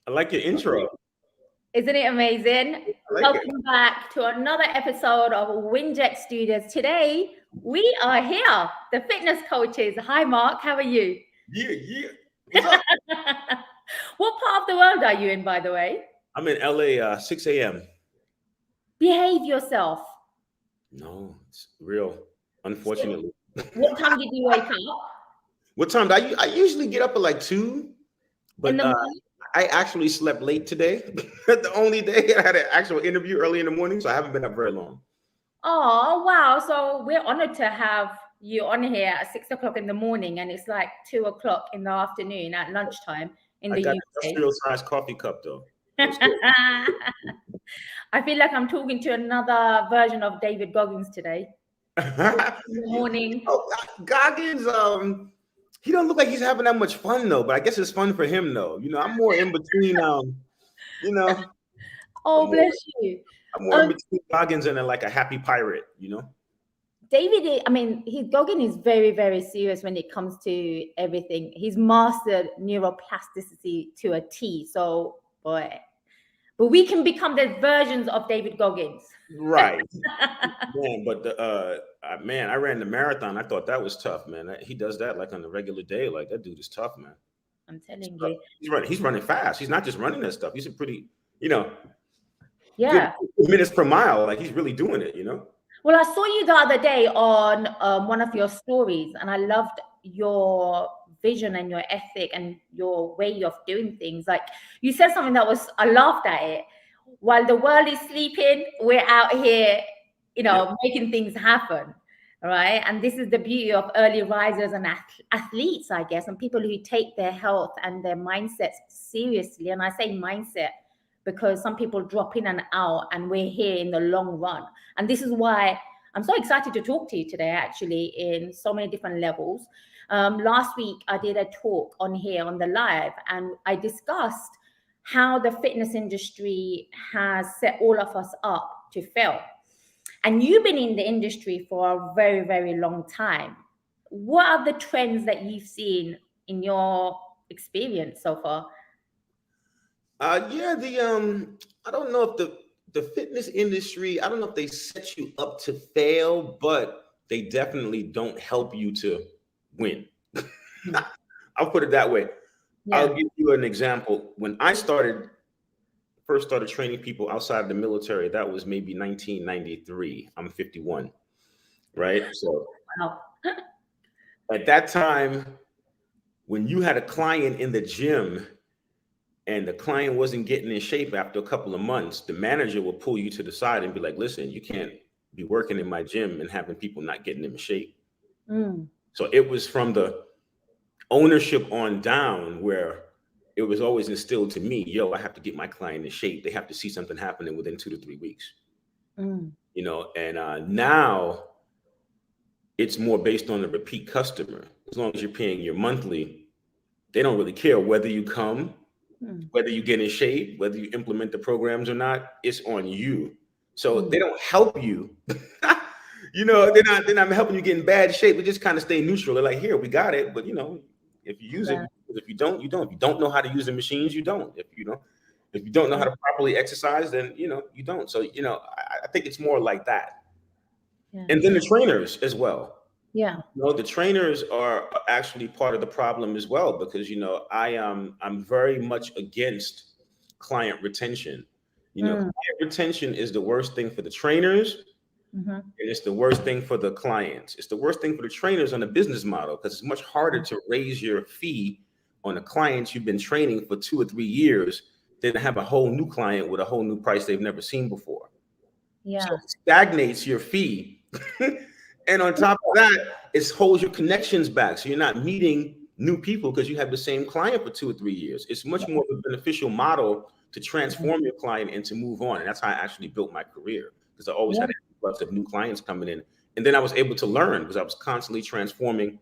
I like your intro. Isn't it amazing? I like it. Welcome back to another episode of WINJECT Studios. Today, we are here, the fitness coaches. Hi, Mark. How are you? Yeah. What's up? What part of the world are you in, by the way? I'm in LA, 6 a.m. Behave yourself. No, it's real. Unfortunately. What time did you wake up? What time? I usually get up at like 2, In but the morning? I actually slept late today. The only day I had an actual interview early in the morning, so I haven't been up very long. Oh, wow. So we're honored to have you on here at 6 o'clock in the morning, and it's like 2 o'clock in the afternoon at lunchtime in I the got UK. industrial size coffee cup though. It's good. I feel like I'm talking to another version of David Goggins today. In the morning. Goggins, he don't look like he's having that much fun though, but I guess it's fun for him though. I'm more in between. Oh, bless you. I'm more in between Goggins and like a happy pirate. David, Goggins is very, very serious when it comes to everything. He's mastered neuroplasticity to a T. So, boy. But we can become the versions of David Goggins. Right. Man, but I ran the marathon. I thought that was tough, man. He does that like on a regular day. Like that dude is tough, man. I'm telling you. He's running fast. He's not just running that stuff. He's a pretty, yeah, good minutes per mile. Like he's really doing it, Well, I saw you the other day on one of your stories, and I loved your vision and your ethic and your way of doing things. Like you said something I laughed at it. While the world is sleeping, we're out here, making things happen, right? And this is the beauty of early risers and athletes, I guess, and people who take their health and their mindsets seriously. And I say mindset because some people drop in and out, and we're here in the long run. And this is why I'm so excited to talk to you today, actually, in so many different levels. Last week, I did a talk on here on the live, and I discussed how the fitness industry has set all of us up to fail. And you've been in the industry for a very, very long time. What are the trends that you've seen in your experience so far? I don't know if the fitness industry, I don't know if they set you up to fail, but they definitely don't help you to win. I'll put it that way. Yeah. I'll give you an example. When I first started training people outside of the military, that was maybe 1993. I'm 51, right? So at that time, when you had a client in the gym and the client wasn't getting in shape after a couple of months, the manager will pull you to the side and be like, listen, you can't be working in my gym and having people not getting in shape. So it was from the ownership on down where it was always instilled to me, I have to get my client in shape. They have to see something happening within 2 to 3 weeks. And now it's more based on the repeat customer. As long as you're paying your monthly, they don't really care whether you come, whether you get in shape, whether you implement the programs or not, it's on you. So they don't help you. They're not helping you get in bad shape. They just kind of stay neutral. They're like, here, we got it. But if you use it, if you don't, you don't. If you don't know how to use the machines, you don't. If you don't know how to properly exercise, then you don't. So I think it's more like that. And then the trainers as well. The trainers are actually part of the problem as well, because I'm very much against client retention. Client retention is the worst thing for the trainers. And it's the worst thing for the clients. It's the worst thing for the trainers on the business model, because it's much harder to raise your fee on the clients you've been training for 2 or 3 years than to have a whole new client with a whole new price they've never seen before. So it stagnates your fee. And on top of that, it holds your connections back. So you're not meeting new people because you have the same client for 2 or 3 years. It's much more of a beneficial model to transform your client and to move on. And that's how I actually built my career, because I always had lots of new clients coming in. And then I was able to learn because I was constantly transforming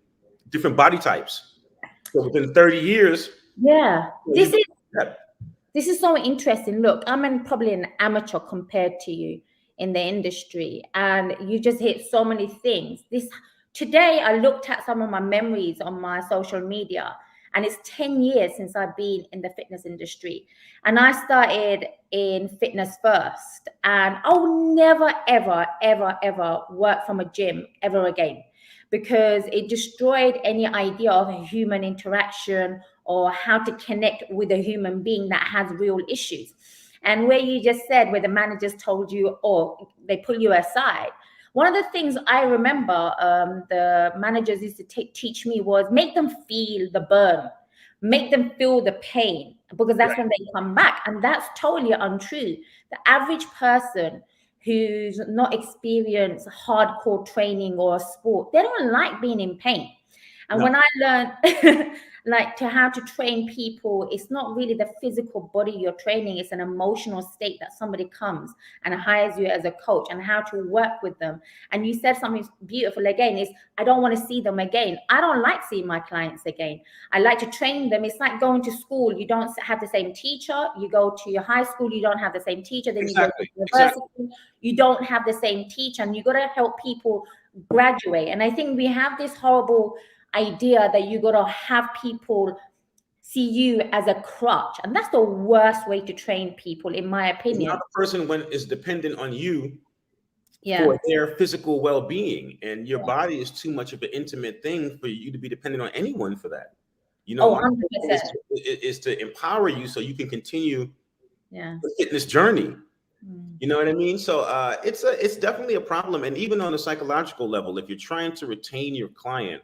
different body types. So within 30 years. This is so interesting. Look, I'm probably an amateur compared to you in the industry, and you just hit so many things. Today I looked at some of my memories on my social media, And it's 10 years since I've been in the fitness industry. And I started in fitness first. And I will never, ever, ever, ever work from a gym ever again, because it destroyed any idea of a human interaction or how to connect with a human being that has real issues. And where you just said, where the managers told you, or they pull you aside, one of the things I remember the managers used to teach me was make them feel the burn, make them feel the pain, because that's when they come back. And that's totally untrue. The average person who's not experienced hardcore training or sport, they don't like being in pain. And when I learned like to how to train people, it's not really the physical body you're training, it's an emotional state that somebody comes and hires you as a coach, and how to work with them. And you said something beautiful again, is I don't want to see them again. I don't like seeing my clients again. I like to train them. It's like going to school. You don't have the same teacher. You go to your high school, you don't have the same teacher. Then you go to university, you don't have the same teacher. And you got to help people graduate. And I think we have this horrible idea that you got to have people see you as a crutch, and that's the worst way to train people, in my opinion. Another person when is dependent on you for their physical well-being, and your body is too much of an intimate thing for you to be dependent on anyone for that. You know, is to empower you so you can continue the fitness journey. You know what I mean? So it's definitely a problem. And even on a psychological level, if you're trying to retain your client,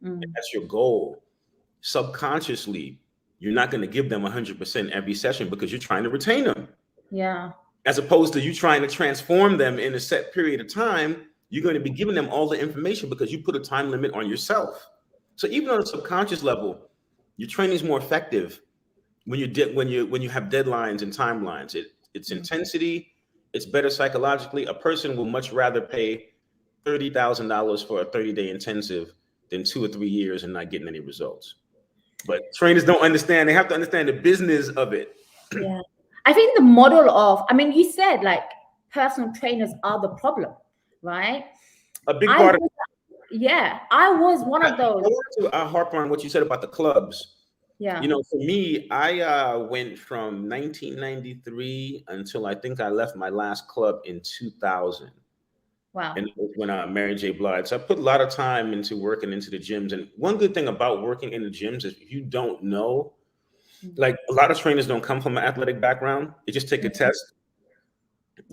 and that's your goal, subconsciously, you're not going to give them 100% every session because you're trying to retain them. Yeah. As opposed to you trying to transform them in a set period of time, you're going to be giving them all the information because you put a time limit on yourself. So even on a subconscious level, your training is more effective when you have deadlines and timelines. It's intensity. It's better psychologically. A person will much rather pay $30,000 for a 30-day intensive than 2 or 3 years and not getting any results. But trainers don't understand. They have to understand the business of it. Yeah. I think the model of, I mean, you said like personal trainers are the problem, right? A big part of it. Yeah, I was one of those. I want to harp on what you said about the clubs. Yeah. You know, for me, I went from 1993 until I think I left my last club in 2000. Wow. And when I married Jay Blige. So I put a lot of time into working into the gyms. And one good thing about working in the gyms is if you don't know, like a lot of trainers don't come from an athletic background. They just take a test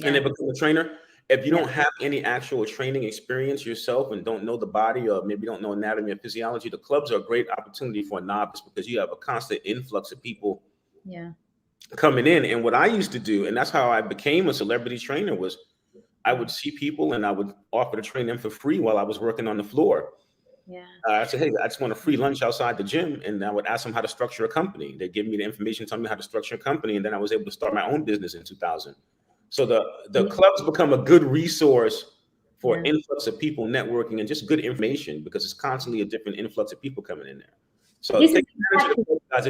and they become a trainer. If you don't have any actual training experience yourself and don't know the body, or maybe don't know anatomy or physiology, the clubs are a great opportunity for a novice because you have a constant influx of people coming in. And what I used to do, and that's how I became a celebrity trainer, was I would see people and I would offer to train them for free while I was working on the floor. I said, hey, I just want a free lunch outside the gym. And I would ask them how to structure a company. They'd give me the information, tell me how to structure a company. And then I was able to start my own business in 2000. So the clubs become a good resource for influx of people networking and just good information, because it's constantly a different influx of people coming in there. So take advantage of those guys.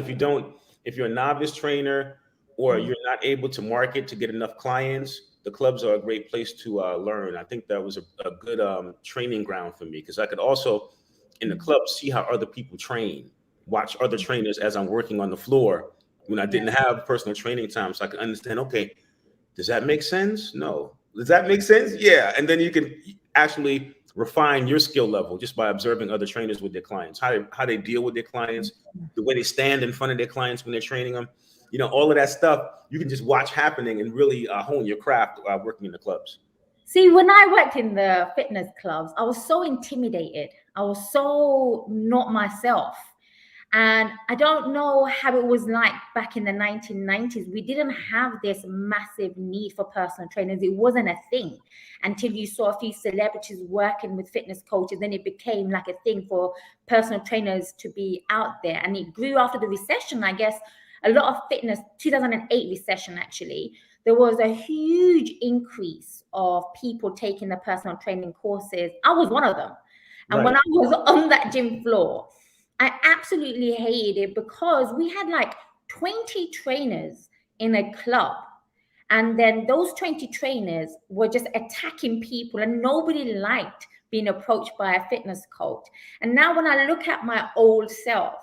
If you're a novice trainer or you're not able to market to get enough clients, the clubs are a great place to learn. I think that was a good training ground for me, because I could also, in the club, see how other people train, watch other trainers as I'm working on the floor when I didn't have personal training time. So I could understand, okay, does that make sense? No. Does that make sense? Yeah. And then you can actually refine your skill level just by observing other trainers with their clients, how they deal with their clients, the way they stand in front of their clients when they're training them. You know, all of that stuff, you can just watch happening and really hone your craft working in the clubs. See, when I worked in the fitness clubs, I was so intimidated. I was so not myself. And I don't know how it was like back in the 1990s. We didn't have this massive need for personal trainers. It wasn't a thing until you saw a few celebrities working with fitness coaches. Then it became like a thing for personal trainers to be out there. And it grew after the recession, I guess. A lot of fitness, 2008 recession, actually, there was a huge increase of people taking the personal training courses. I was one of them. And when I was on that gym floor, I absolutely hated it, because we had like 20 trainers in a club. And then those 20 trainers were just attacking people, and nobody liked being approached by a fitness coach. And now when I look at my old self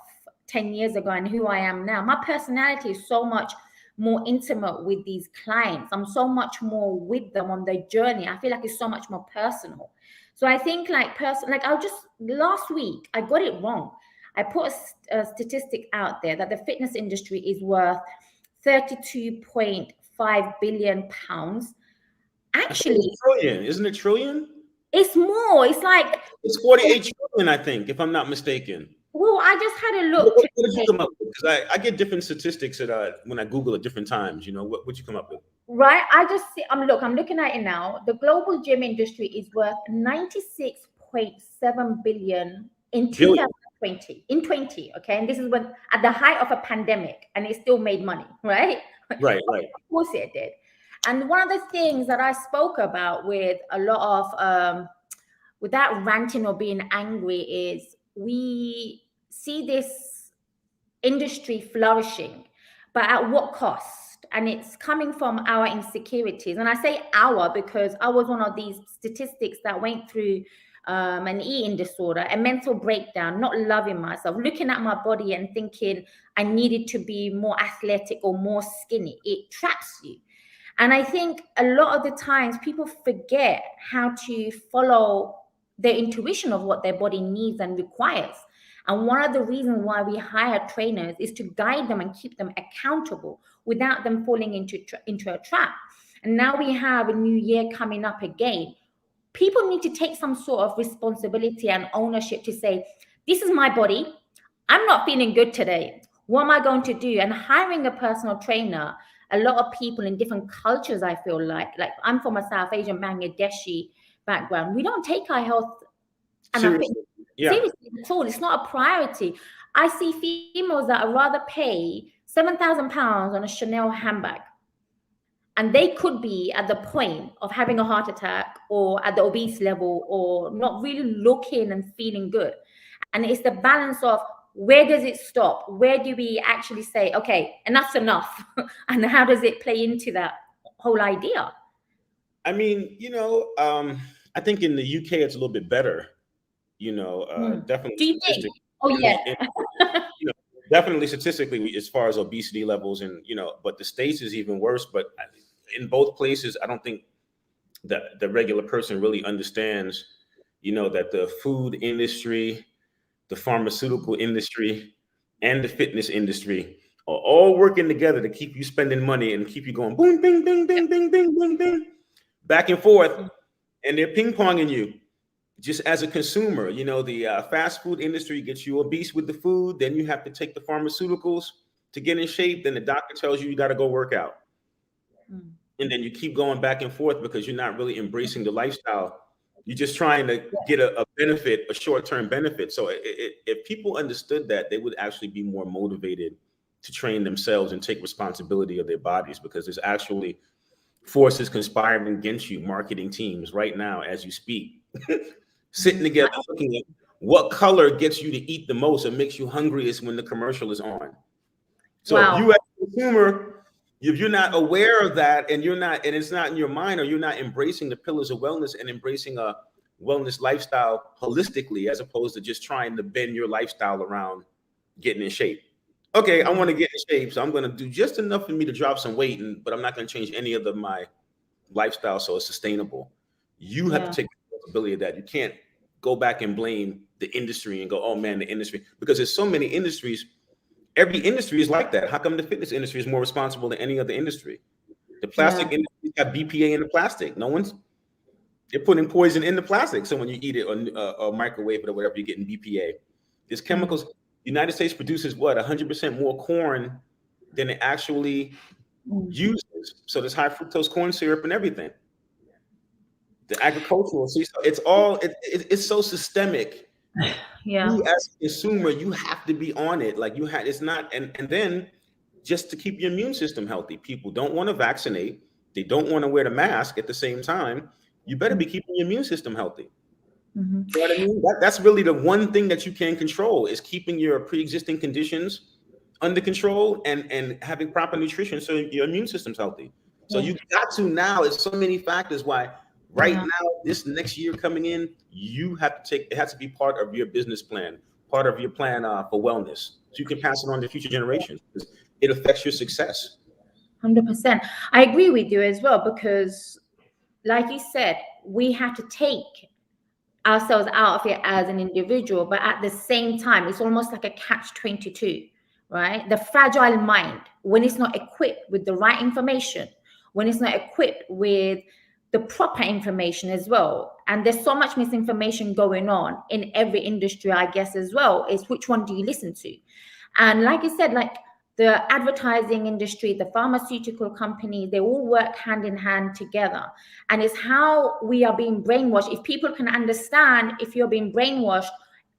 10 years ago and who I am now, my personality is so much more intimate with these clients. I'm so much more with them on their journey. I feel like it's so much more personal. So I think like last week, I got it wrong. I put a statistic out there that the fitness industry is worth 32.5 billion pounds. Actually, it's trillion, isn't it trillion? It's more. It's like it's 48 trillion, I think, if I'm not mistaken. Well, I just had a look. What did you come up with? Because I get different statistics when I Google at different times. You know, what you come up with? Right. I just see. I'm looking at it now. The global gym industry is worth 96.7 billion in 2020. In 20, okay, and this is when at the height of a pandemic, and it still made money, right? Right. Of course it did. And one of the things that I spoke about with a lot of without ranting or being angry is we see this industry flourishing, but at what cost? And it's coming from our insecurities. And I say our because I was one of these statistics that went through an eating disorder, a mental breakdown, not loving myself, looking at my body and thinking I needed to be more athletic or more skinny. It traps you. And I think a lot of the times people forget how to follow their intuition of what their body needs and requires. And one of the reasons why we hire trainers is to guide them and keep them accountable without them falling into a trap. And now we have a new year coming up again. People need to take some sort of responsibility and ownership to say, this is my body. I'm not feeling good today. What am I going to do? And hiring a personal trainer, a lot of people in different cultures, I feel like I'm from a South Asian Bangladeshi background. We don't take our health seriously at all. It's not a priority. I see females that would rather pay £7,000 on a Chanel handbag, and they could be at the point of having a heart attack or at the obese level or not really looking and feeling good. And it's the balance of where does it stop? Where do we actually say, okay, enough's enough? And how does it play into that whole idea? I mean, I think in the UK it's a little bit better. Definitely. Do you think? Oh yeah. Definitely statistically, as far as obesity levels, and but the States is even worse. But in both places, I don't think that the regular person really understands, that the food industry, the pharmaceutical industry, and the fitness industry are all working together to keep you spending money and keep you going boom, bing, bing, bing, bing, bing, bing, bing, back and forth, and they're ping-ponging you. Just as a consumer, the fast food industry gets you obese with the food. Then you have to take the pharmaceuticals to get in shape. Then the doctor tells you got to go work out. And then you keep going back and forth because you're not really embracing the lifestyle. You're just trying to get a benefit, a short-term benefit. So if people understood that, they would actually be more motivated to train themselves and take responsibility of their bodies, because there's actually forces conspiring against you, marketing teams right now as you speak. Sitting together looking at what color gets you to eat the most and makes you hungriest when the commercial is on. So if you as a consumer, if you're not aware of that and it's not in your mind, or you're not embracing the pillars of wellness and embracing a wellness lifestyle holistically, as opposed to just trying to bend your lifestyle around getting in shape. Okay, I want to get in shape, so I'm going to do just enough for me to drop some weight, but I'm not going to change any of my lifestyle so it's sustainable. You have to take responsibility of that. You can't go back and blame the industry and go, oh man, the industry, because there's so many industries. Every industry is like that. How come the fitness industry is more responsible than any other industry? The plastic industry got BPA in the plastic. They're putting poison in the plastic. So when you eat it or microwave it or whatever, you're getting BPA. There's chemicals. The United States produces 100% more corn than it actually uses. So there's high fructose corn syrup and everything. The agricultural, it's so systemic. You as a consumer, you have to be on it. It's not, and then just to keep your immune system healthy. People don't want to vaccinate. They don't want to wear the mask at the same time. You better be keeping your immune system healthy. You know what I mean? That's really the one thing that you can control, is keeping your pre-existing conditions under control and having proper nutrition so your immune system's healthy. So you got to now, it's so many factors why right now, this next year coming in, it has to be part of your business plan, part of your plan for wellness. so you can pass it on to future generations. It affects your success. 100%. I agree with you as well, because like you said, we have to take ourselves out of it as an individual, but at the same time, it's almost like a catch-22, right? The fragile mind, when it's not equipped with the right information, when it's not equipped with the proper information as well, and there's so much misinformation going on in every industry, I guess, as well, is which one do you listen to? And like you said, like the advertising industry, the pharmaceutical companies, they all work hand in hand together. And it's how we are being brainwashed. If people can understand, if you're being brainwashed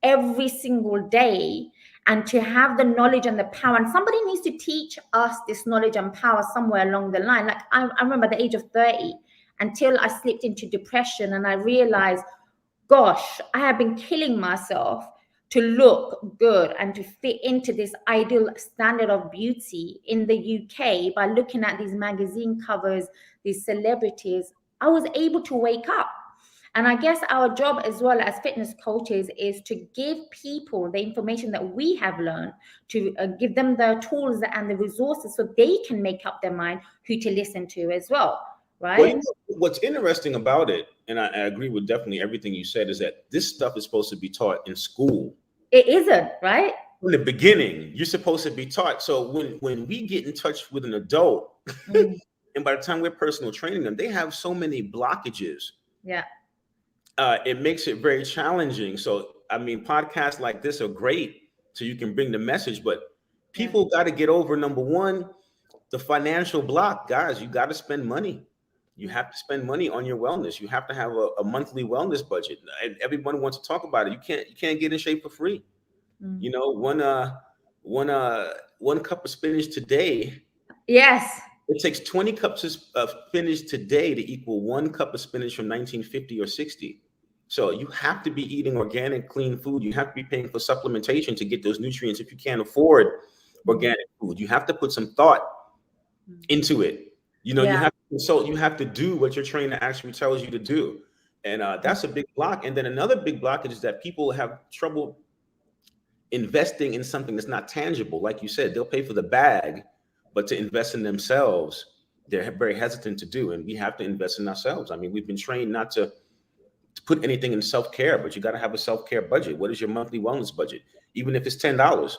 every single day, and to have the knowledge and the power, and somebody needs to teach us this knowledge and power somewhere along the line. Like I remember at the age of 30, until I slipped into depression and I realized, gosh, I have been killing myself to look good and to fit into this ideal standard of beauty in the UK by looking at these magazine covers, these celebrities. I was able to wake up. And I guess our job as well as fitness coaches is to give people the information that we have learned, to give them the tools and the resources so they can make up their mind who to listen to as well, right? Well, you know, what's interesting about it, and I agree with definitely everything you said, is that this stuff is supposed to be taught in school. It isn't, right? In the beginning, you're supposed to be taught. So when we get in touch with an adult, and by the time we're personal training them, they have so many blockages. Yeah. It makes it very challenging. So, I mean, podcasts like this are great, so you can bring the message, but people got to get over, number one, the financial block. Guys, you got to spend money. You have to spend money on your wellness. You have to have a monthly wellness budget. Everyone wants to talk about it. You can't get in shape for free. You know, one cup of spinach today. Yes. It takes 20 cups of spinach today to equal 1 cup of spinach from 1950 or 60. So you have to be eating organic, clean food. You have to be paying for supplementation to get those nutrients if you can't afford organic food. You have to put some thought into it. You know, you have to consult, you have to do what your trainer actually tells you to do. And that's a big block. And then another big blockage is that people have trouble investing in something that's not tangible. Like you said, they'll pay for the bag, but to invest in themselves, they're very hesitant to do. And we have to invest in ourselves. I mean, we've been trained not to put anything in self-care, but you got to have a self-care budget. What is your monthly wellness budget? Even if it's $10.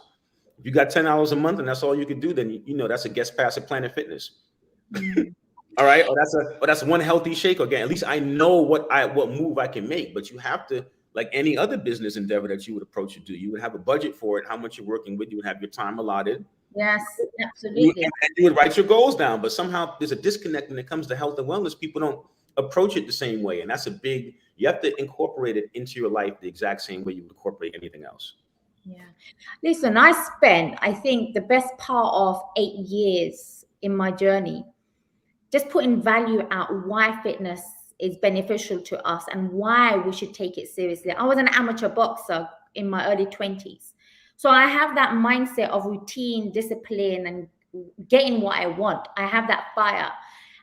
If you got $10 a month and that's all you can do, then you know that's a guest pass at Planet Fitness. All right, or that's one healthy shake again. At least I know what move I can make. But you have to, like any other business endeavor that you would approach, you would have a budget for it, how much you're working with, you would have your time allotted. Yes, absolutely. You would write your goals down, but somehow there's a disconnect when it comes to health and wellness. People don't approach it the same way, and that's you have to incorporate it into your life the exact same way you would incorporate anything else. Yeah. Listen, I think the best part of 8 years in my journey just putting value out why fitness is beneficial to us and why we should take it seriously. I was an amateur boxer in my early 20s. So I have that mindset of routine, discipline, and getting what I want. I have that fire.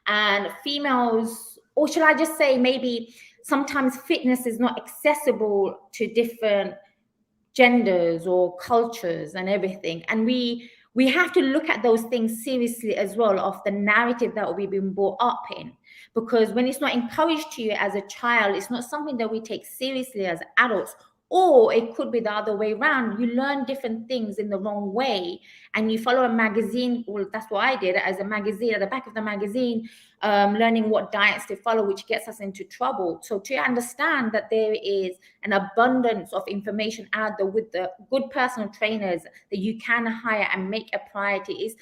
And females, or should I just say maybe sometimes fitness is not accessible to different genders or cultures and everything. And we have to look at those things seriously as well, of the narrative that we've been brought up in. Because when it's not encouraged to you as a child, it's not something that we take seriously as adults. Or it could be the other way around. You learn different things in the wrong way and you follow a magazine. Well, that's what I did as a magazine, at the back of the magazine, learning what diets to follow, which gets us into trouble. So to understand that there is an abundance of information out there with the good personal trainers that you can hire and make a priority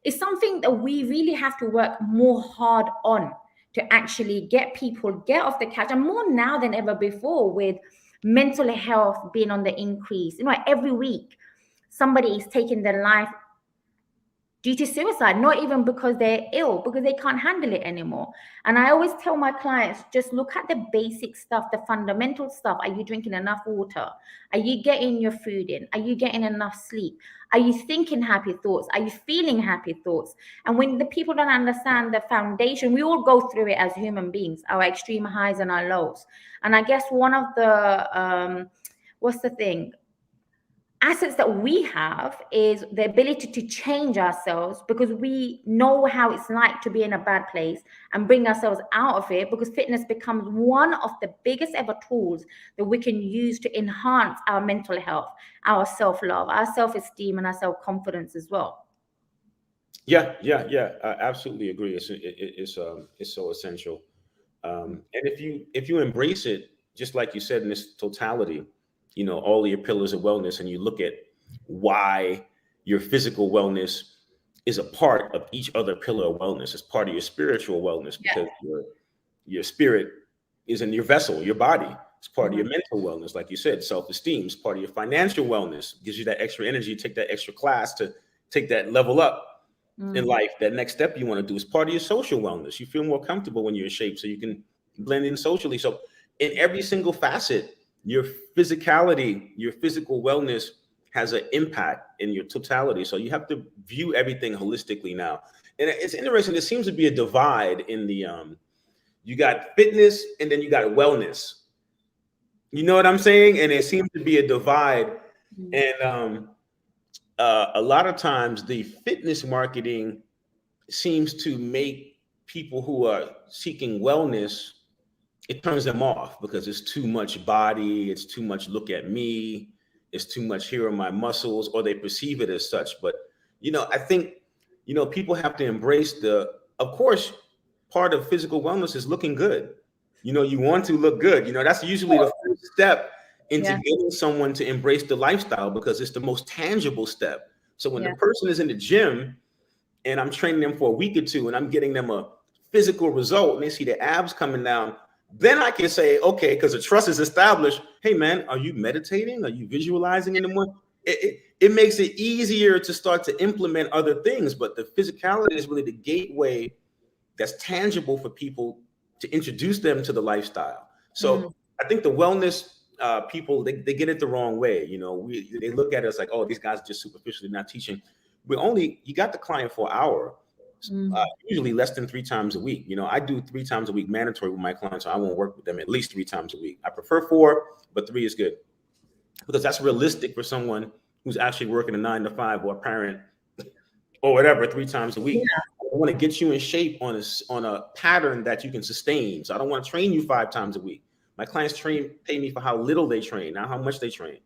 is something that we really have to work more hard on to actually get people get off the couch, and more now than ever before with mental health being on the increase. You know, every week somebody is taking their life due to suicide, not even because they're ill, because they can't handle it anymore. And I always tell my clients, just look at the basic stuff, the fundamental stuff. Are you drinking enough water? Are you getting your food in? Are you getting enough sleep? Are you thinking happy thoughts? Are you feeling happy thoughts? And when the people don't understand the foundation, we all go through it as human beings, our extreme highs and our lows. And I guess one of the, what's the thing? assets that we have is the ability to change ourselves, because we know how it's like to be in a bad place and bring ourselves out of it, because fitness becomes one of the biggest ever tools that we can use to enhance our mental health, our self-love, our self-esteem, and our self-confidence as well. Yeah, I absolutely agree. It's so essential. And if you embrace it, just like you said, in this totality, all of your pillars of wellness, and you look at why your physical wellness is a part of each other pillar of wellness. It's part of your spiritual wellness, because your spirit is in your vessel, your body. It's part of your mental wellness, like you said. Self-esteem is part of your financial wellness. Gives you that extra energy, take that extra class to take that level up in life. That next step you want to do is part of your social wellness. You feel more comfortable when you're in shape, so you can blend in socially. So in every single facet, your physicality, your physical wellness has an impact in your totality. So you have to view everything holistically now. And it's interesting. There seems to be a divide in the you got fitness and then you got wellness. You know what I'm saying? And there seems to be a divide. And a lot of times the fitness marketing seems to make people who are seeking wellness, it turns them off, because it's too much body, it's too much look at me, it's too much here are my muscles, or they perceive it as such. But I think people have to embrace of course, part of physical wellness is looking good. You want to look good. That's usually the first step into getting someone to embrace the lifestyle, because it's the most tangible step. So when the person is in the gym and I'm training them for a week or two and I'm getting them a physical result and they see the abs coming down, then I can say, okay, because the trust is established. Hey man, are you meditating? Are you visualizing in the morning? It makes it easier to start to implement other things. But the physicality is really the gateway that's tangible for people to introduce them to the lifestyle. So I think the wellness people, they get it the wrong way. They look at us like, oh, these guys are just superficially not teaching. You got the client for an hour, usually less than 3 times a week. I do 3 times a week mandatory with my clients, so I won't work with them at least 3 times a week. I prefer 4, but 3 is good, because that's realistic for someone who's actually working a 9 to 5 or a parent or whatever 3 times a week. I want to get you in shape on a pattern that you can sustain. So I don't want to train you 5 times a week. My clients pay me for how little they train, not how much they train.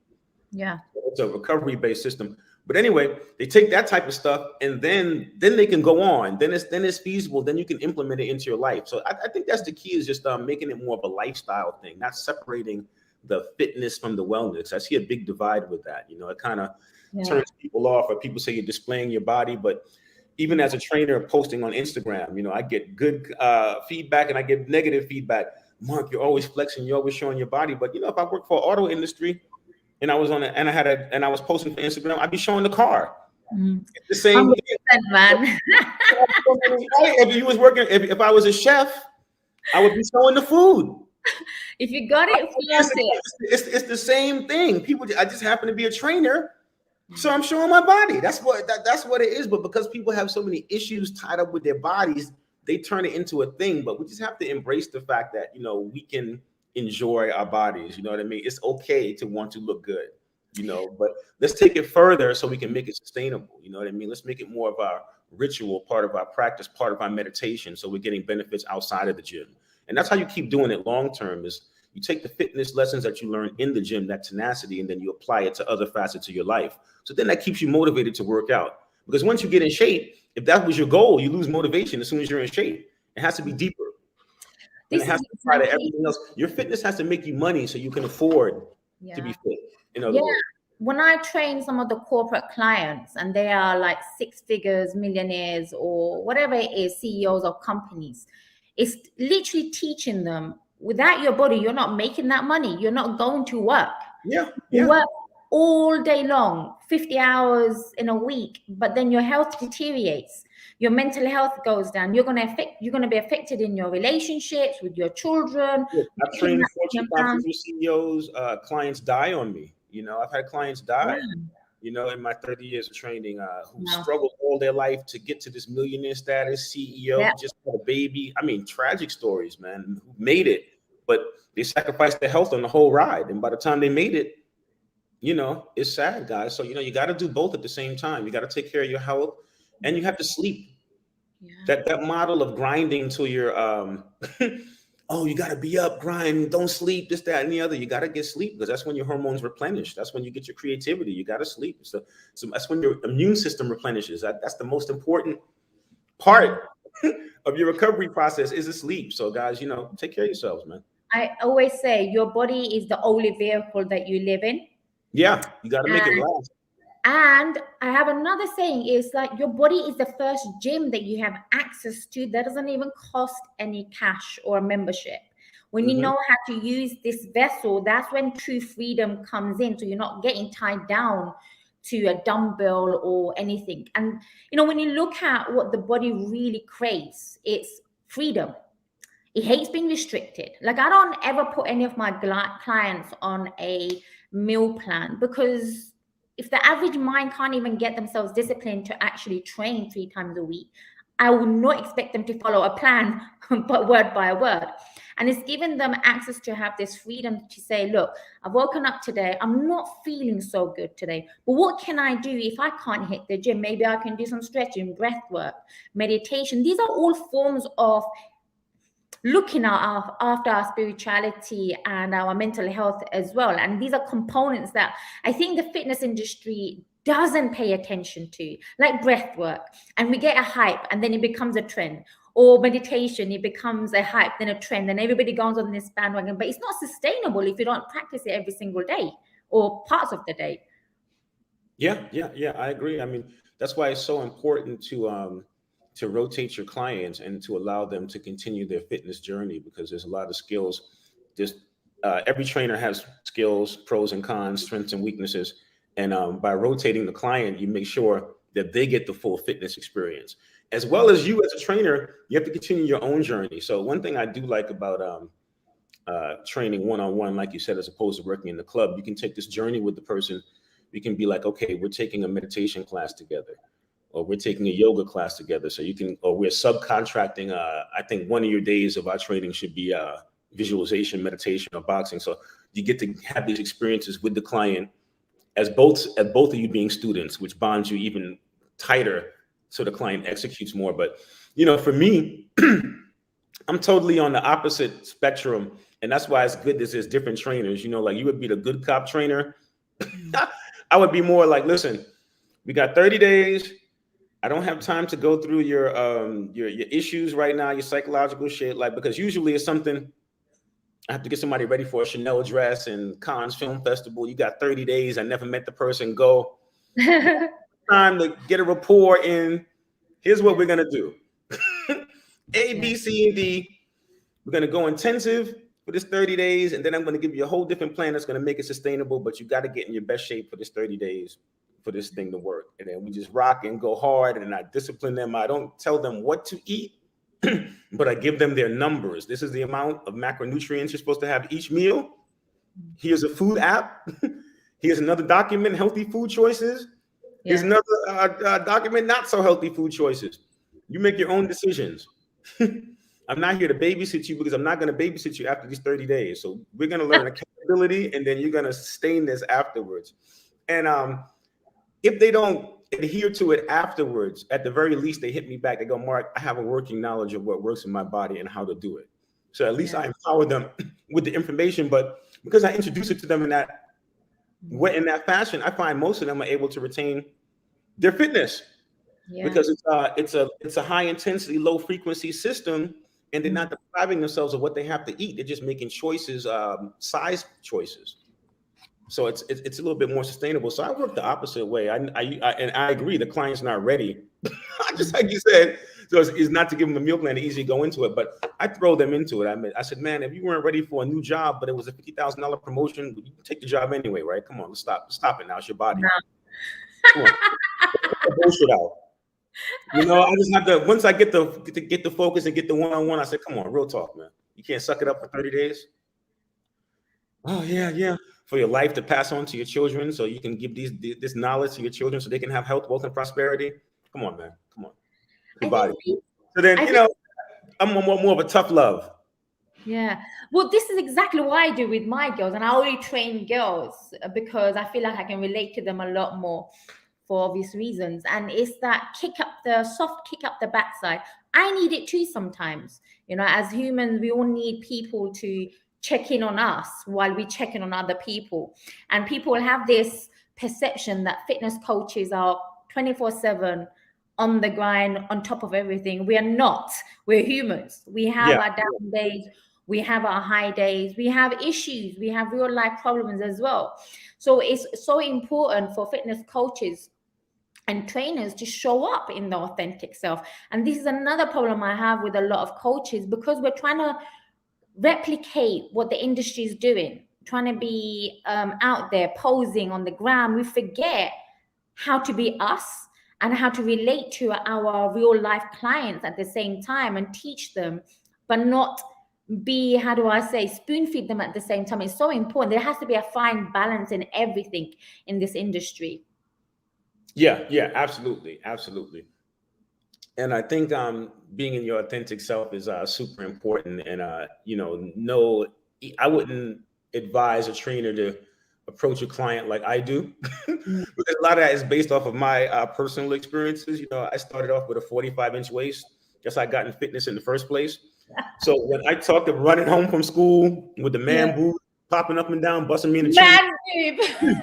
Yeah. It's a recovery-based system. But anyway, they take that type of stuff and then they can go on. Then it's feasible. Then you can implement it into your life. So I think that's the key, is just making it more of a lifestyle thing, not separating the fitness from the wellness. I see a big divide with that. It kind of turns people off, or people say you're displaying your body. But even as a trainer posting on Instagram, I get good feedback and I get negative feedback. Mark, you're always flexing, you're always showing your body. But if I work for auto industry and I was I was posting for Instagram, I'd be showing the car. It's the same thing, man. If I was a chef, I would be showing the food. If you got it, it's the same thing. I just happen to be a trainer, so I'm showing my body. That's what it is. But because people have so many issues tied up with their bodies, they turn it into a thing. But we just have to embrace the fact that we can enjoy our bodies. You know what I mean? It's okay to want to look good. But let's take it further so we can make it sustainable. You know what I mean? Let's make it more of our ritual, part of our practice, part of our meditation, so we're getting benefits outside of the gym. And that's how you keep doing it long term, is you take the fitness lessons that you learn in the gym, that tenacity, and then you apply it to other facets of your life. So then that keeps you motivated to work out. Because once you get in shape, if that was your goal, you lose motivation as soon as you're in shape. It has to be deeper. And it has to apply to everything else. Your fitness has to make you money so you can afford to be fit. In other words. When I train some of the corporate clients and they are like 6 figures, millionaires, or whatever it is, CEOs of companies, it's literally teaching them, without your body, you're not making that money. You're not going to work. You work all day long, 50 hours in a week, but then your health deteriorates. Your mental health goes down. You're going to be affected in your relationships with your children. I've trained Fortune 500 CEOs. Clients die on me. I've had clients die. In my 30 years of training, who struggled all their life to get to this millionaire status, CEO, just had a baby. I mean, tragic stories, man, who made it, but they sacrificed their health on the whole ride. And by the time they made it, it's sad, guys. So, you got to do both at the same time. You got to take care of your health, and you have to sleep. Yeah. That model of grinding till you're oh, you got to be up, grind, don't sleep, this, that, and the other. You got to get sleep, because that's when your hormones replenish. That's when you get your creativity. You got to sleep. So that's when your immune system replenishes. That's the most important part of your recovery process, is the sleep. So, guys, take care of yourselves, man. I always say your body is the only vehicle that you live in. Yeah, you got to make it last. And I have another saying, is like your body is the first gym that you have access to that doesn't even cost any cash or a membership. When you know how to use this vessel, that's when true freedom comes in. So you're not getting tied down to a dumbbell or anything. And, when you look at what the body really craves, it's freedom. It hates being restricted. Like, I don't ever put any of my clients on a meal plan, because if the average mind can't even get themselves disciplined to actually train 3 times a week, I would not expect them to follow a plan, but word by word. And it's given them access to have this freedom to say, look, I've woken up today, I'm not feeling so good today, but what can I do if I can't hit the gym? Maybe I can do some stretching, breath work, meditation. These are all forms of looking after our spirituality and our mental health as well. And these are components that I think the fitness industry doesn't pay attention to, like breath work. And we get a hype and then it becomes a trend. Or meditation, it becomes a hype, then a trend, and everybody goes on this bandwagon. But it's not sustainable if you don't practice it every single day or parts of the day. Yeah, I agree. I mean, that's why it's so important to rotate your clients and to allow them to continue their fitness journey, because there's a lot of skills. Every trainer has skills, pros and cons, strengths and weaknesses. And by rotating the client, you make sure that they get the full fitness experience. As well as you as a trainer, you have to continue your own journey. So one thing I do like about training one-on-one, like you said, as opposed to working in the club, you can take this journey with the person. You can be like, okay, we're taking a meditation class together, or we're taking a yoga class together. So or we're subcontracting. I think one of your days of our training should be visualization, meditation, or boxing. So you get to have these experiences with the client as both of you being students, which bonds you even tighter, so the client executes more. But, for me, I'm totally on the opposite spectrum. And that's why it's good that there's different trainers. Like, you would be the good cop trainer. I would be more like, listen, we got 30 days. I don't have time to go through your issues right now, your psychological shit, because usually it's something I have to get somebody ready for a Chanel dress and Cannes Film Festival. You got 30 days. I never met the person. Go. Time to get a rapport in. Here's what we're going to do. A, B, C, and D. We're going to go intensive for this 30 days. And then I'm going to give you a whole different plan that's going to make it sustainable. But you got to get in your best shape for this 30 days for this thing to work. And then we just rock and go hard. And I discipline them. I don't tell them what to eat, but I give them their numbers. This is the amount of macronutrients you're supposed to have each meal. Here's a food app. Here's another document, healthy food choices. Here's another document, not so healthy food choices. You make your own decisions. I'm not here to babysit you, because I'm not going to babysit you after these 30 days. So we're going to learn accountability, and then you're going to sustain this afterwards. And if they don't adhere to it afterwards, at the very least, they hit me back. They go, Mark, I have a working knowledge of what works in my body and how to do it. So at least I empower them with the information. But because I introduce it to them in that fashion, I find most of them are able to retain their fitness, because it's a high intensity, low frequency system, and they're not depriving themselves of what they have to eat. They're just making choices, size choices. So it's a little bit more sustainable. So I work the opposite way. And I agree, the client's not ready. Just like you said, so it's not to give them a meal plan to easily go into it, but I throw them into it. I said, man, if you weren't ready for a new job, but it was a $50,000 promotion, you can take the job anyway, right? Come on, let's stop it now. It's your body. Come on. Bullshit out. I just have to, once I get the focus and get the one-on-one, I said, come on, real talk, man. You can't suck it up for 30 days. Oh yeah. For your life to pass on to your children, so you can give this knowledge to your children so they can have health, wealth, and prosperity. Come on, man. Come on. Your body. So then, I'm more of a tough love. Yeah. Well, this is exactly what I do with my girls, and I only train girls because I feel like I can relate to them a lot more for obvious reasons. And it's that soft kick up the backside. I need it too sometimes. You know, as humans, we all need people to check in on us while we check in on other people. And people have this perception that fitness coaches are 24/7 on the grind, on top of everything. We are not. We're humans. We have Yeah. our down days, we have our high days, we have issues, we have real life problems as well. So it's so important for fitness coaches and trainers to show up in the authentic self. And this is another problem I have with a lot of coaches, because we're trying to replicate what the industry is doing, trying to be out there posing on the ground. We forget how to be us and how to relate to our real life clients at the same time and teach them, but not be, how do I say, spoon feed them at the same time. It's so important. There has to be a fine balance in everything in this industry. Yeah, yeah, absolutely, absolutely. And I think being in your authentic self is super important. And no, I wouldn't advise a trainer to approach a client like I do, Mm. because a lot of that is based off of my personal experiences. You know, I started off with a 45-inch waist. Guess I got in fitness in the first place. So when I talked of running home from school with the Yeah. man boob popping up and down, busting me in the chin, Man boob.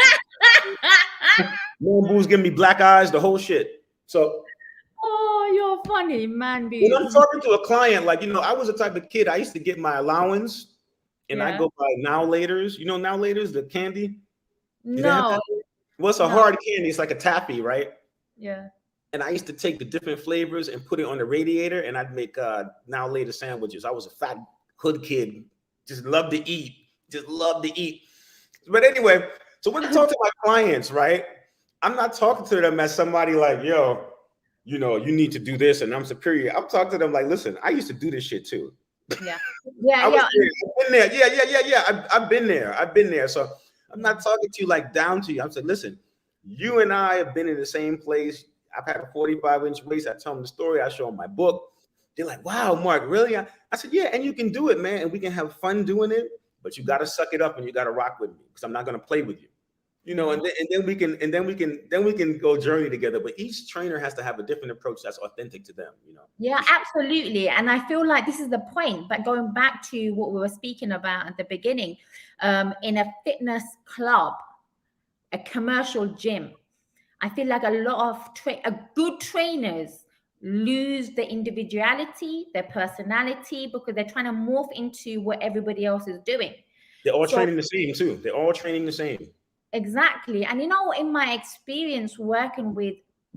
man boobs giving me black eyes, the whole shit. So Oh, you're funny, man when I'm boobs. talking to a client, like, I was the type of kid, I used to get my allowance and I Yeah. go buy Now Laters. You know Now Laters, the candy? Do they have No. that? Well, it's a No. hard candy. It's like a taffy, right? Yeah. And I used to take the different flavors and put it on the radiator, and I'd make Now Later sandwiches. I was a fat hood kid, just loved to eat, just loved to eat. But anyway, so when I talk to my clients, right, I'm not talking to them as somebody like, yo, you need to do this and I'm superior. I'm talking to them like, listen, I used to do this shit too. Yeah. Yeah. I was Yeah. there. I've been there. Yeah. I've been there. I've been there. So I'm not talking to you like down to you. I'm saying, listen, you and I have been in the same place. I've had a 45-inch waist. I tell them the story. I show them my book. They're like, wow, Mark, really? I said, yeah, and you can do it, man. And we can have fun doing it, but you got to suck it up and you got to rock with me, because I'm not going to play with you. And then we can go journey together. But each trainer has to have a different approach that's authentic to them. Yeah, absolutely. And I feel like this is the point. But going back to what we were speaking about at the beginning, in a fitness club, a commercial gym, I feel like a lot of good trainers lose their individuality, their personality, because they're trying to morph into what everybody else is doing. They're all So training the same too. They're all training the same. exactly. And in my experience working with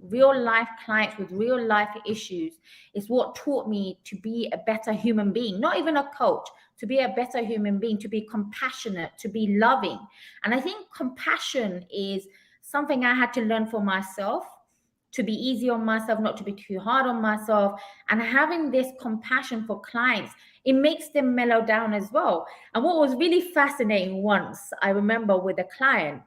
real life clients with real life issues, is what taught me to be a better human being, not even a coach, to be a better human being, to be compassionate, to be loving. And I think compassion is something I had to learn for myself, to be easy on myself, not to be too hard on myself. And having this compassion for clients, it makes them mellow down as well. And what was really fascinating once, I remember with a client,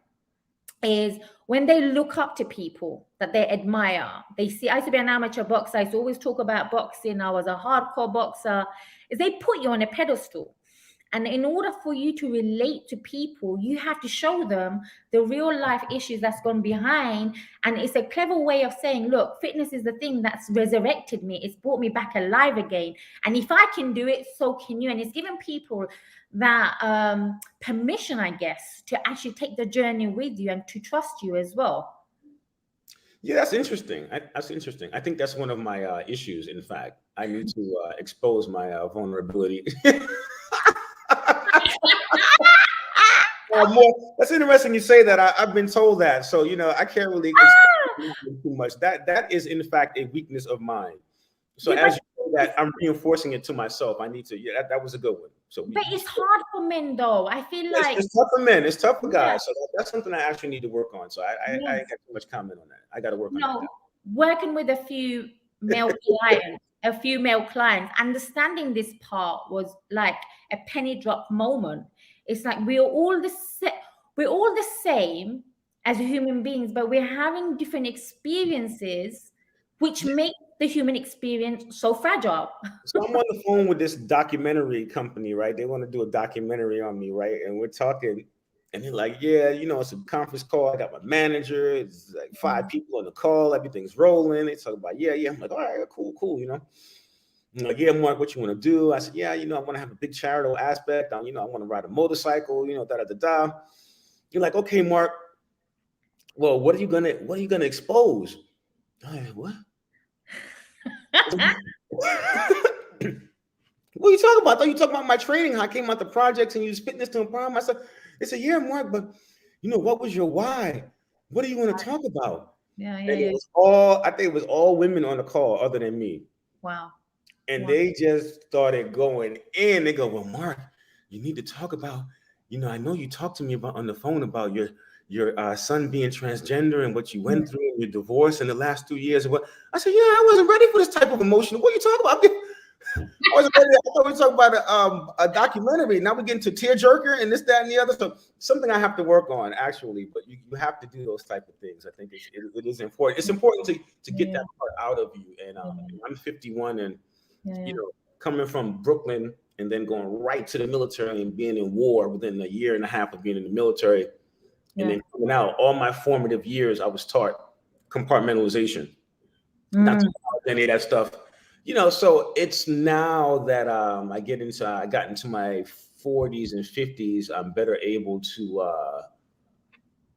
is when they look up to people that they admire. They see, I used to be an amateur boxer. I used to always talk about boxing. I was a hardcore boxer. Is they put you on a pedestal. And in order for you to relate to people, you have to show them the real life issues that's gone behind. And it's a clever way of saying, look, fitness is the thing that's resurrected me. It's brought me back alive again. And if I can do it, so can you. And it's given people that permission, I guess, to actually take the journey with you and to trust you as well. Yeah, that's interesting. That's interesting. I think that's one of my issues. In fact, I need to expose my vulnerability. That's interesting you say that. I've been told that, so I can't really explain too much. That is in fact a weakness of mine. So Yeah, as you say that, I'm reinforcing it to myself. I need to. Yeah, that was a good one. So but it's hard for men, though. I feel like it's tough for men. It's tough for yeah, guys. So that's something I actually need to work on. So I yes. ain't got too much comment on that. I got to work on that. Working with a few male clients, understanding this part was like a penny drop moment. It's like we're all the same as human beings, but we're having different experiences, which make the human experience so fragile? So I'm on the phone with this documentary company, right? They want to do a documentary on me, right? And we're talking, and they're like, yeah, it's a conference call. I got my manager. It's like 5 people on the call. Everything's rolling. They talk about, yeah. I'm like, all right, cool. I'm like, yeah, Mark, what you want to do? I said, yeah, I want to have a big charitable aspect. I want to ride a motorcycle, da. You're like, okay, Mark. Well, what are you gonna expose? What? What are you talking about? I thought you talking about my training, how I came out the projects and you spitting this to a problem. I said, yeah, Mark, but what was your why? What do you want to talk about? Yeah. It was I think it was all women on the call other than me. Wow. And they just started going in. They go, well, Mark, you need to talk about, I know you talked to me about on the phone about your son being transgender and what you went through and your divorce in the last 2 years. What I said, yeah, I wasn't ready for this type of emotion. What are you talking about? I wasn't ready. I thought we were talking about a documentary. Now we're getting to tearjerker and this, that, and the other. So something I have to work on, actually. But you have to do those type of things. I think it is important. It's important to get that part out of you. And I'm 51, and coming from Brooklyn and then going right to the military and being in war within a year and a half of being in the military, and then coming out, all my formative years, I was taught compartmentalization. Not to any of that stuff. So it's now that I got into my 40s and 50s, I'm better able to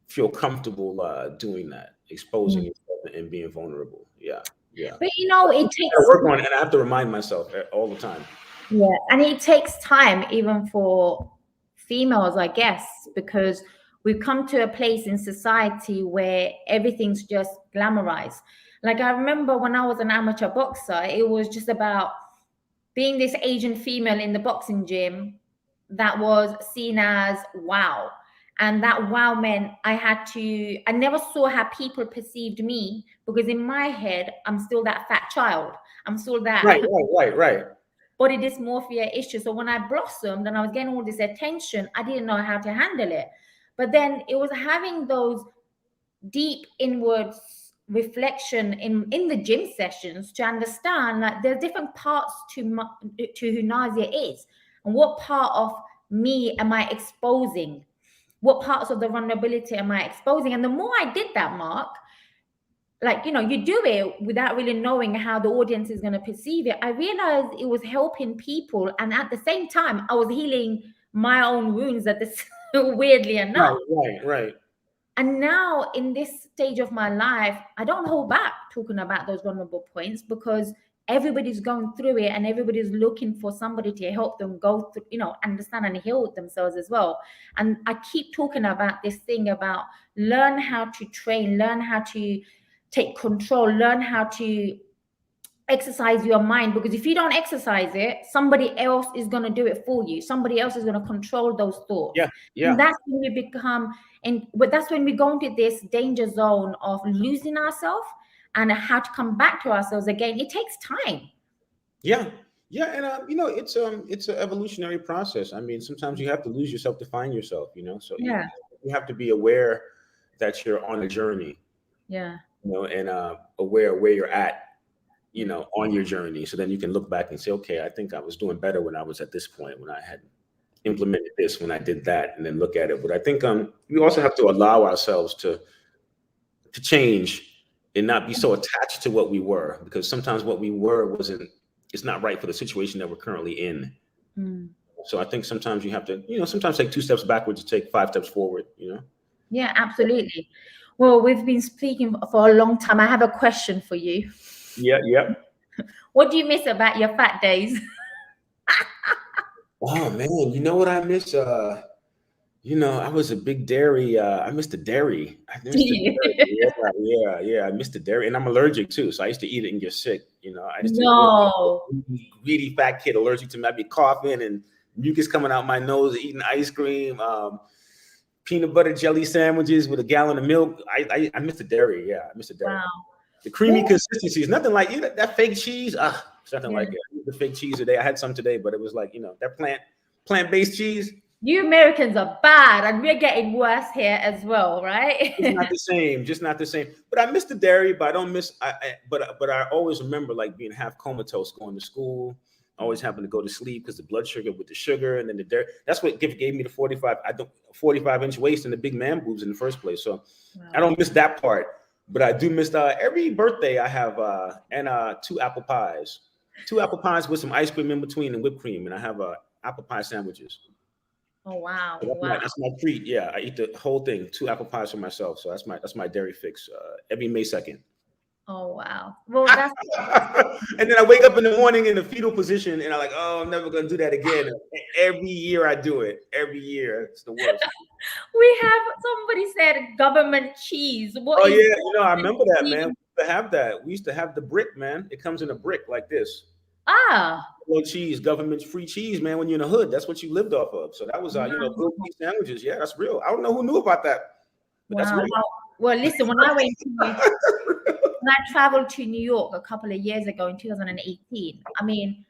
feel comfortable doing that, exposing yourself and being vulnerable. Yeah. But it takes I work on it, and I have to remind myself all the time. Yeah, and it takes time even for females, I guess, because we've come to a place in society where everything's just glamorized. Like I remember when I was an amateur boxer, it was just about being this Asian female in the boxing gym that was seen as wow. And that wow meant I never saw how people perceived me, because in my head, I'm still that fat child. I'm still that right. body dysmorphia issue. So when I blossomed and I was getting all this attention, I didn't know how to handle it. But then it was having those deep inwards reflection in the gym sessions to understand that there's different parts to who Nazia is, and what part of me am I exposing, what parts of the vulnerability am I exposing. And the more I did that, Mark, like, you do it without really knowing how the audience is going to perceive it. I realized it was helping people, and at the same time I was healing my own wounds at this weirdly enough. Right. And now in this stage of my life, I don't hold back talking about those vulnerable points, because everybody's going through it and everybody's looking for somebody to help them go through, understand and heal themselves as well. And I keep talking about this thing about learn how to train, learn how to take control, learn how to exercise your mind, because if you don't exercise it, somebody else is going to do it for you. Somebody else is going to control those thoughts. Yeah. And that's when we but that's when we go into this danger zone of losing ourselves and how to come back to ourselves again. It takes time. Yeah. And it's an evolutionary process. I mean, sometimes you have to lose yourself to find yourself. So you have to be aware that you're on a journey. Yeah. And aware where you're at, on your journey. So then you can look back and say, okay, I think I was doing better when I was at this point, when I had implemented this, when I did that, and then look at it. But I think we also have to allow ourselves to change and not be so attached to what we were, because sometimes what we were it's not right for the situation that we're currently in. So I think sometimes you have to, sometimes take 2 steps backwards to take 5 steps forward, Yeah, absolutely. Well, we've been speaking for a long time. I have a question for you. Yeah. What do you miss about your fat days? Oh man, you know what I miss? I was a big dairy. I missed the dairy. I missed the dairy. Yeah. I missed the dairy, and I'm allergic too. So I used to eat it and get sick. I used to be a greedy fat kid allergic to me. I'd be coughing and mucus coming out my nose, eating ice cream, peanut butter jelly sandwiches with a gallon of milk. I miss the dairy. Yeah, I miss the dairy. Wow. The creamy consistency is nothing like that fake cheese. It's nothing like it. The fake cheese today. I had some today, but it was like, that plant-based cheese. You Americans are bad, and we're getting worse here as well, right? It's not the same, just not the same. But I miss the dairy, but I don't miss. But I always remember like being half comatose going to school. Always having to go to sleep because the blood sugar with the sugar and then the dairy. That's what gave me the 45. I don't 45-inch waist and the big man boobs in the first place. So I don't miss that part. But I do miss every birthday I have and 2 apple pies with some ice cream in between and whipped cream, and I have apple pie sandwiches. Oh wow! So that's my treat. Yeah, I eat the whole thing. 2 apple pies for myself. So that's my dairy fix every May 2nd. Oh wow! Well, that's and then I wake up in the morning in a fetal position, and I'm like, oh, I'm never gonna do that again. Every year I do it. Every year, it's the worst. We have somebody said government cheese. What is I remember that, man. We used to have that. We used to have the brick, man. It comes in a brick like this. Cheese, government free cheese, man. When you're in the hood, that's what you lived off of. So that was, grilled cheese sandwiches. Yeah, that's real. I don't know who knew about that, but that's real. Well, listen, when I traveled to New York a couple of years ago in 2018, I mean,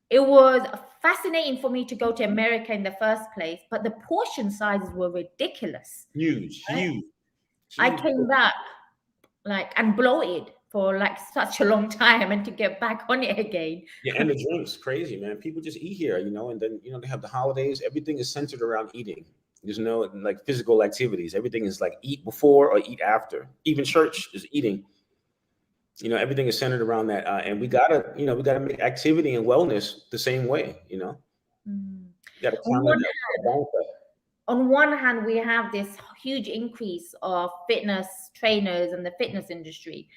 it was fascinating for me to go to America in the first place, but the portion sizes were ridiculous. Huge. I came back and bloated for such a long time, and to get back on it again. Yeah, and the drinks, crazy, man. People just eat here, and then they have the holidays. Everything is centered around eating. There's no like physical activities. Everything is like eat before or eat after. Even church is eating. Everything is centered around that, and we gotta make activity and wellness the same way. You gotta on one hand, we have this huge increase of fitness trainers and the fitness industry,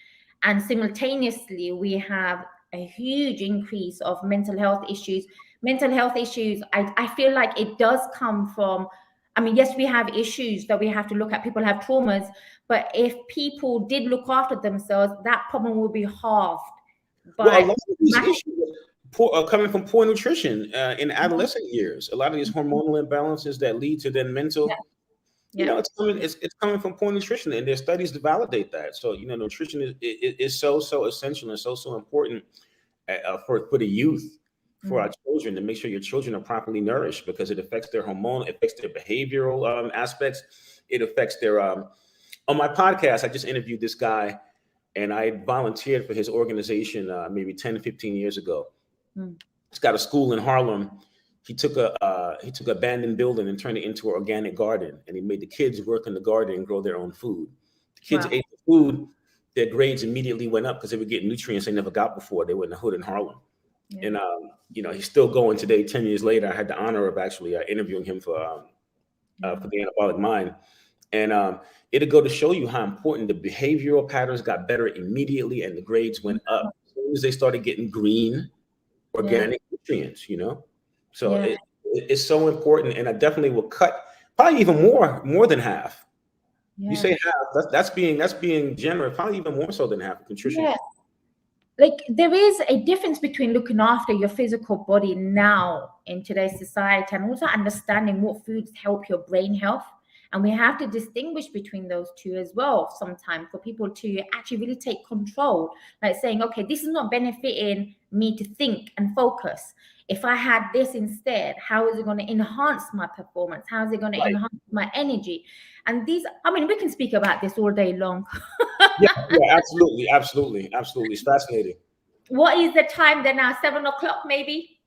and simultaneously we have a huge increase of mental health issues. I feel like it does come from, yes, we have issues that we have to look at. People have traumas, but if people did look after themselves, that problem will be halved. But a lot of these issues are coming from poor nutrition in adolescent years. A lot of these hormonal imbalances that lead to then mental. It's coming from poor nutrition, and there's studies to validate that. So nutrition is so essential and so important for the youth, for our children, to make sure your children are properly nourished, because it affects their hormone, it affects their behavioral aspects, it affects their. On my podcast, I just interviewed this guy, and I volunteered for his organization maybe 10 to 15 years ago. He's got a school in Harlem. He took an abandoned building and turned it into an organic garden, and he made the kids work in the garden and grow their own food. The kids ate the food, their grades immediately went up because they were getting nutrients they never got before. They were in the hood in Harlem. And he's still going today. 10 years later, I had the honor of actually interviewing him for the Anabolic Mind, and it'll go to show you how important the behavioral patterns got better immediately, and the grades went up as soon as they started getting green, organic nutrients. So it's so important, and I definitely will cut probably even more than half. You say half, that's being generous. Probably even more so than half of nutrition. There is a difference between looking after your physical body now in today's society, and also understanding what foods help your brain health. And we have to distinguish between those two as well sometimes, for people to actually really take control, like saying, okay, this is not benefiting me to think and focus. If I had this instead, how is it going to enhance my performance? How is it going to enhance my energy? And these, we can speak about this all day long. Absolutely. It's fascinating. What is the time then now? 7 o'clock, maybe?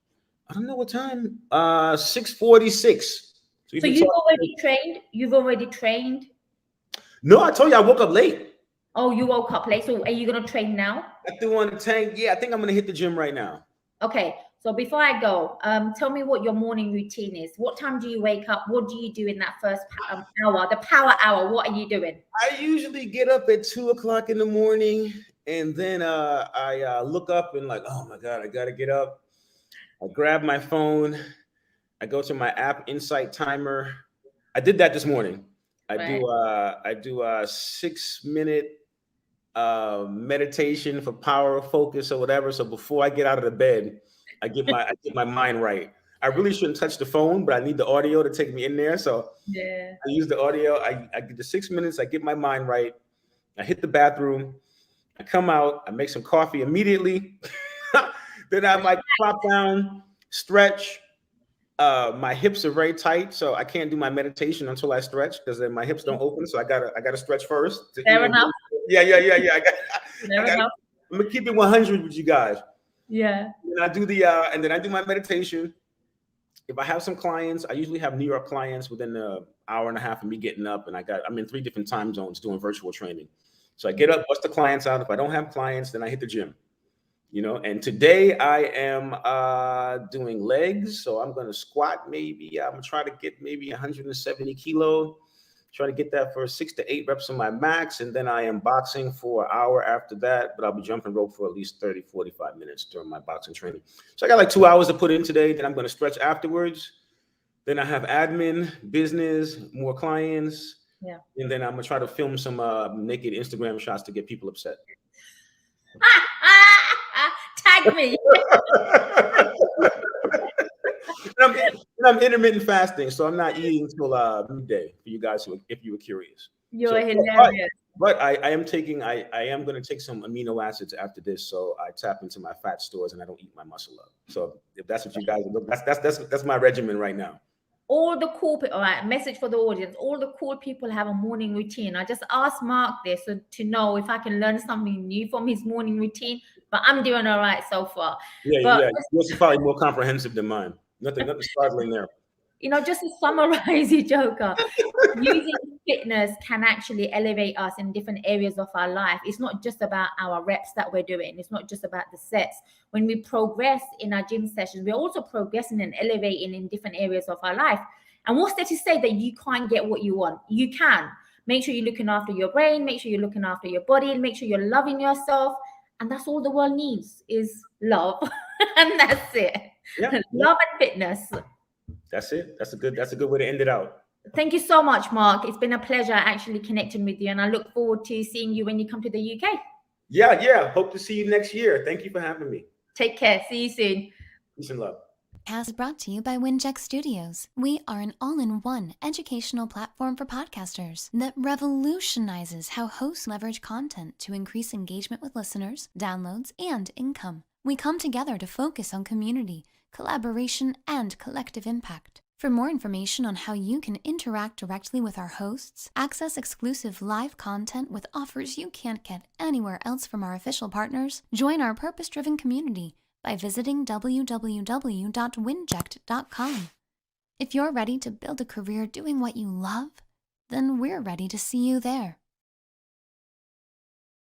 I don't know what time. 6:46. So you've already trained? No, I told you I woke up late. Oh, you woke up late. So are you going to train now? I do want to tank. Yeah, I think I'm going to hit the gym right now. Okay. So before I go, tell me what your morning routine is. What time do you wake up? What do you do in that first hour, the power hour? What are you doing? I usually get up at 2 o'clock in the morning, and then I look up and oh my God, I got to get up. I grab my phone. I go to my app Insight Timer. I did that this morning. I do a 6-minute meditation for power, focus, or whatever. So before I get out of the bed, I get my mind right. I really shouldn't touch the phone, but I need the audio to take me in there. So I use the audio. I get the 6 minutes. I get my mind right. I hit the bathroom. I come out. I make some coffee immediately. Then I might pop down, stretch. My hips are very tight, so I can't do my meditation until I stretch because then my hips don't open. So I gotta stretch first. To Fair even, enough. yeah. Fair enough. I'm gonna keep it 100 with you guys. Yeah. And I do and then I do my meditation. If I have some clients, I usually have New York clients within an hour and a half of me getting up, and I'm in 3 different time zones doing virtual training. So I get up, bust the clients out. If I don't have clients, then I hit the gym. And today I am doing legs. So I'm going to squat. Maybe I'm going to try to get maybe 170 kilo, try to get that for 6 to 8 reps on my max. And then I am boxing for an hour after that, but I'll be jumping rope for at least 30, 45 minutes during my boxing training. So I got like 2 hours to put in today. Then I'm going to stretch afterwards. Then I have admin, business, more clients. Yeah. And then I'm going to try to film some naked Instagram shots to get people upset. Tag me. I'm intermittent fasting, so I'm not eating till midday for you guys if you were curious. You're hilarious. But I am going to take some amino acids after this, so I tap into my fat stores and I don't eat my muscle up. So if that's what you guys look, that's my regimen right now. All the cool people, all right, message for the audience, all the cool people have a morning routine. I just asked Mark this to know if I can learn something new from his morning routine, but I'm doing all right so far. Yeah. Yours is probably more comprehensive than mine. Nothing startling there. Just to summarize you, Joker, using fitness can actually elevate us in different areas of our life. It's not just about our reps that we're doing. It's not just about the sets. When we progress in our gym sessions, we're also progressing and elevating in different areas of our life. And what's there to say that you can't get what you want? You can. Make sure you're looking after your brain. Make sure you're looking after your body. And make sure you're loving yourself. And that's all the world needs is love. And that's it. Yeah. Love and fitness. That's it. That's a good way to end it out. Thank you so much, Mark. It's been a pleasure actually connecting with you, and I look forward to seeing you when you come to the UK. Yeah. Hope to see you next year. Thank you for having me. Take care. See you soon. Peace and love. Is brought to you by WINJECT Studios. We are an all-in-one educational platform for podcasters that revolutionizes how hosts leverage content to increase engagement with listeners, downloads, and income. We come together to focus on community, collaboration, and collective impact. For more information on how you can interact directly with our hosts, access exclusive live content with offers you can't get anywhere else from our official partners, join our purpose-driven community by visiting www.winject.com. If you're ready to build a career doing what you love, then we're ready to see you there.